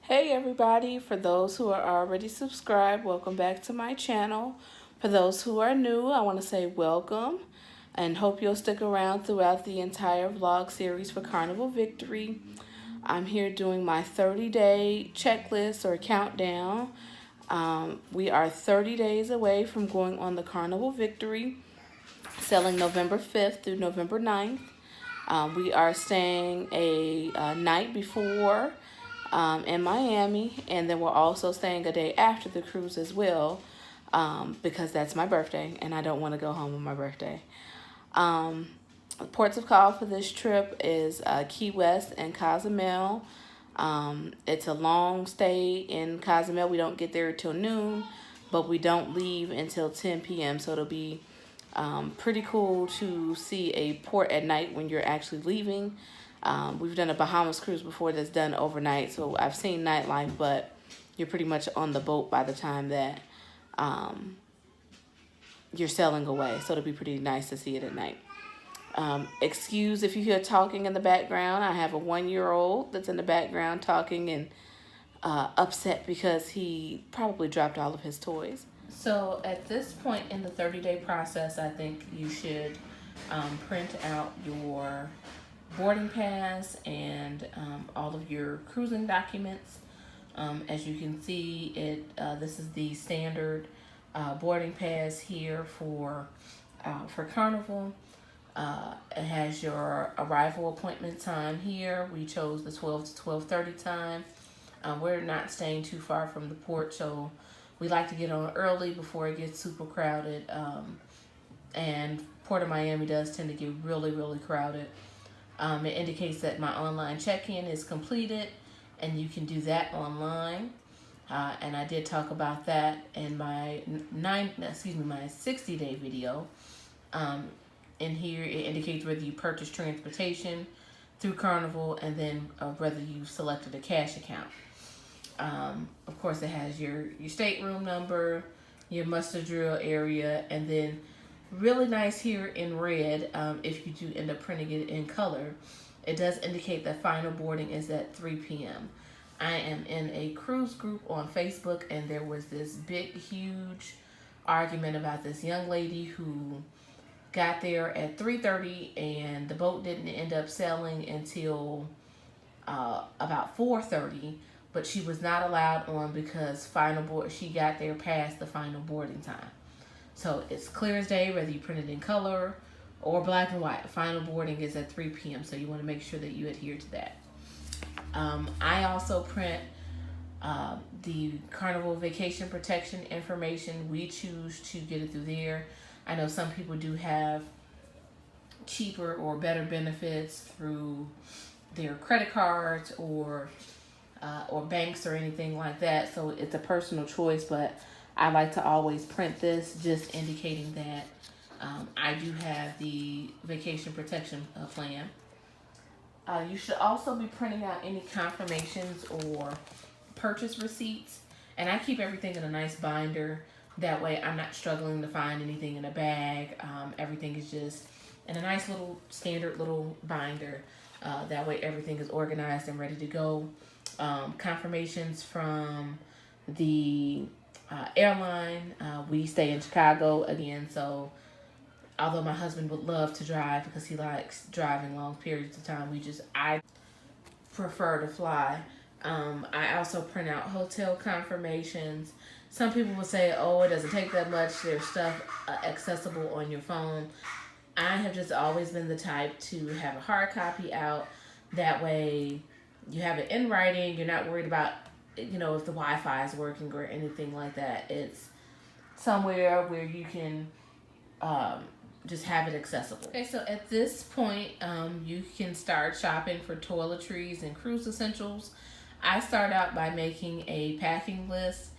Hey everybody, for those who are already subscribed, welcome back to my channel. For those who are new, I want to say welcome and hope you'll stick around throughout the entire vlog series for Carnival Victory. I'm here doing my 30-day checklist or countdown. We are 30 days away from going on the Carnival Victory, selling November 5th through November 9th. We are staying a night before in Miami, and then we're also staying a day after the cruise as well, because that's my birthday, and I don't want to go home on my birthday. Ports of call for this trip is Key West and Cozumel. It's a long stay in Cozumel. We don't get there till noon, but we don't leave until 10 p.m., so it'll be pretty cool to see a port at night when you're actually leaving. We've done a Bahamas cruise before that's done overnight, so I've seen nightlife, but you're pretty much on the boat by the time that you're sailing away, so it'll be pretty nice to see it at night. Excuse if you hear talking in the background. I have a 1-year-old that's in the background talking and upset because he probably dropped all of his toys. So at this point in the 30-day process, I think you should print out your boarding pass and all of your cruising documents. As you can see, this is the standard boarding pass here for Carnival. It has your arrival appointment time here. We chose the 12 to 12:30 time. We're not staying too far from the port, so we like to get on early before it gets super crowded. And Port of Miami does tend to get really, really crowded. It indicates that my online check-in is completed, and you can do that online. And I did talk about that in my 60-day video. In here, it indicates whether you purchase transportation through Carnival and then whether you selected a cash account. Of course, it has your stateroom number, your muster drill area, and then really nice here in red, if you do end up printing it in color, it does indicate that final boarding is at 3 p.m. I am in a cruise group on Facebook, and there was this big, huge argument about this young lady who got there at 3:30, and the boat didn't end up sailing until about 4:30, but she was not allowed on because she got there past the final boarding time. So it's clear as day, whether you print it in color or black and white. Final boarding is at 3 p.m., so you want to make sure that you adhere to that. I also print the Carnival vacation protection information. We choose to get it through there. I know some people do have cheaper or better benefits through their credit cards or banks or anything like that, so it's a personal choice, but I like to always print this, just indicating that I do have the vacation protection plan. You should also be printing out any confirmations or purchase receipts, and I keep everything in a nice binder. That way I'm not struggling to find anything in a bag. Everything is just in a nice little standard little binder. That way everything is organized and ready to go. Confirmations from the airline. We stay in Chicago again, so although my husband would love to drive because he likes driving long periods of time, I prefer to fly. I also print out hotel confirmations. Some people will say, oh, it doesn't take that much. There's stuff accessible on your phone. I have just always been the type to have a hard copy out. That way you have it in writing. You're not worried about, if the Wi-Fi is working or anything like that. It's somewhere where you can just have it accessible. Okay, so at this point, you can start shopping for toiletries and cruise essentials. I start out by making a packing list.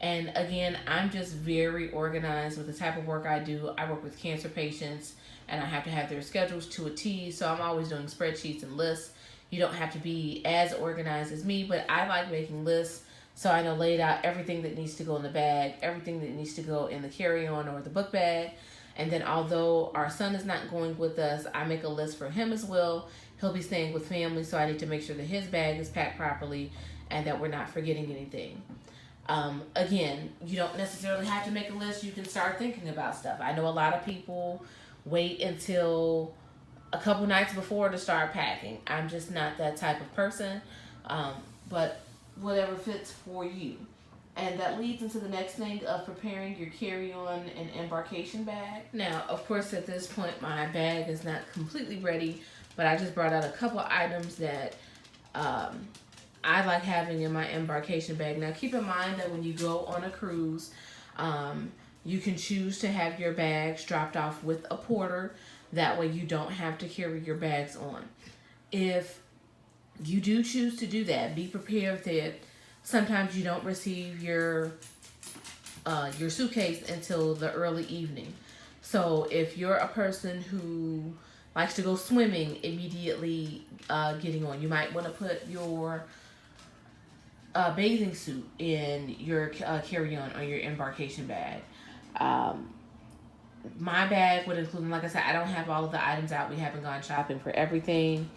And again, I'm just very organized with the type of work I do. I work with cancer patients, and I have to have their schedules to a T, so I'm always doing spreadsheets and lists. You don't have to be as organized as me, but I like making lists, so I know laid out everything that needs to go in the bag, everything that needs to go in the carry-on or the book bag. And then although our son is not going with us, I make a list for him as well, He'll be staying with family, so I need to make sure that his bag is packed properly and that we're not forgetting anything. Again, you don't necessarily have to make a list. You can start thinking about stuff. I know a lot of people wait until a couple nights before to start packing. I'm just not that type of person. Um, but whatever fits for you. And that leads into the next thing of preparing your carry-on and embarkation bag. Now, of course, at this point, my bag is not completely ready, but I just brought out a couple items that um, I like having in my embarkation bag. Now, keep in mind that when you go on a cruise, you can choose to have your bags dropped off with a porter. That way, you don't have to carry your bags on. If you do choose to do that, be prepared that sometimes you don't receive your suitcase until the early evening. So if you're a person who likes to go swimming immediately getting on, you might want to put your bathing suit in your carry-on or your embarkation bag. Um, my bag would include, like I said, I don't have all of the items out. We haven't gone shopping for everything.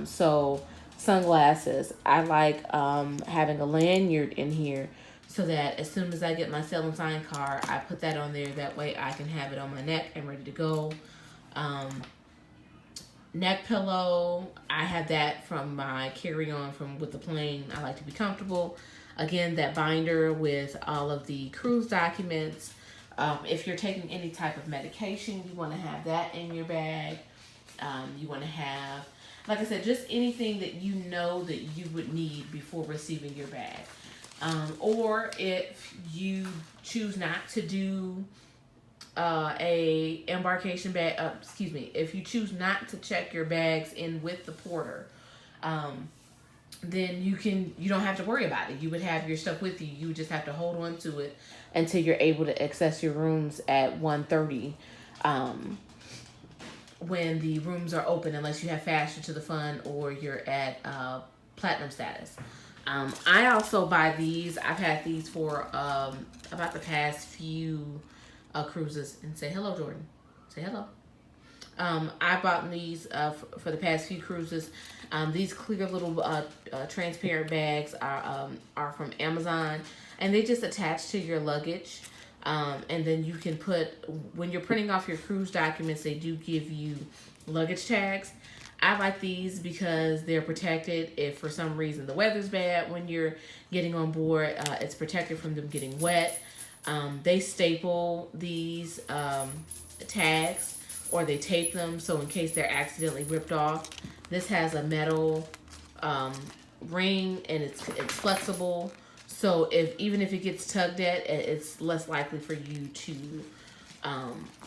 So sunglasses. I like having a lanyard in here so that as soon as I get my Sail and Sign card, I put that on there. That way I can have it on my neck and ready to go. Um, Neck pillow. I have that from my carry-on from with the plane. I like to be comfortable. Again, that binder with all of the cruise documents. If you're taking any type of medication, you want to have that in your bag. You want to have, like I said, just anything that you know that you would need before receiving your bag. Or if you choose not to do a embarkation bag, if you choose not to check your bags in with the porter, then you don't have to worry about it. You would have your stuff with you. You would just have to hold on to it until you're able to access your rooms at 1:30. When the rooms are open, unless you have faster to the fun or you're at platinum status. I also buy these. I've had these for about the past few cruises. And say hello, Jordan. Say hello. I bought these for the past few cruises. These clear little transparent bags are from Amazon, and they just attach to your luggage. And then you can put, when you're printing off your cruise documents, they do give you luggage tags. I like these because they're protected. If for some reason the weather's bad when you're getting on board, it's protected from them getting wet. They staple these tags, or they tape them, so in case they're accidentally ripped off. This has a metal ring, and it's flexible. So even if it gets tugged at, it's less likely for you to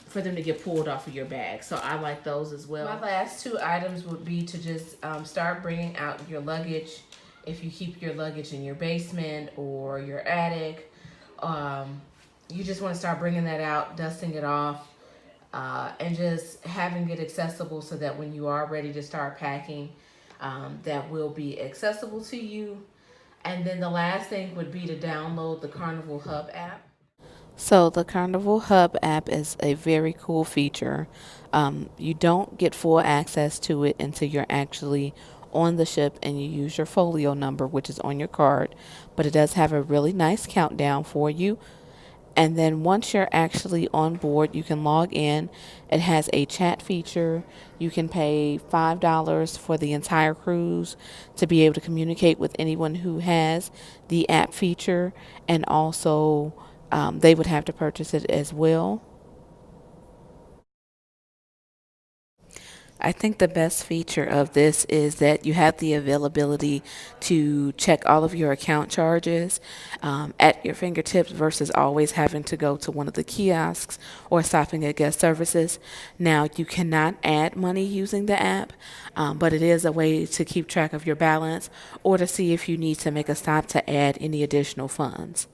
for them to get pulled off of your bag. So I like those as well. My last two items would be to just start bringing out your luggage. If you keep your luggage in your basement or your attic, you just want to start bringing that out, dusting it off, and just having it accessible so that when you are ready to start packing, that will be accessible to you. And then the last thing would be to download the Carnival Hub app. So the Carnival Hub app is a very cool feature. You don't get full access to it until you're actually on the ship and you use your folio number, which is on your card. But it does have a really nice countdown for you. And then once you're actually on board, you can log in. It has a chat feature. You can pay $5 for the entire cruise to be able to communicate with anyone who has the app feature. And also, they would have to purchase it as well. I think the best feature of this is that you have the availability to check all of your account charges at your fingertips versus always having to go to one of the kiosks or stopping at guest services. Now, you cannot add money using the app, but it is a way to keep track of your balance or to see if you need to make a stop to add any additional funds.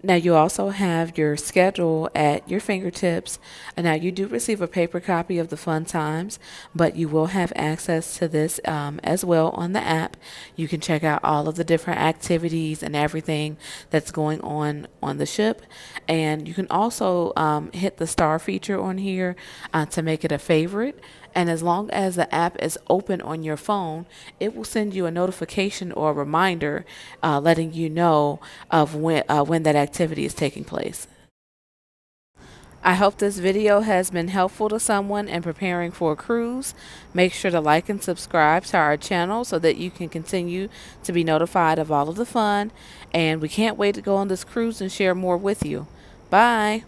Now, you also have your schedule at your fingertips. And now, you do receive a paper copy of the fun times, but you will have access to this as well on the app. You can check out all of the different activities and everything that's going on the ship. And you can also hit the star feature on here to make it a favorite. And as long as the app is open on your phone, it will send you a notification or a reminder letting you know of when that activity is taking place. I hope this video has been helpful to someone in preparing for a cruise. Make sure to like and subscribe to our channel so that you can continue to be notified of all of the fun. And we can't wait to go on this cruise and share more with you. Bye.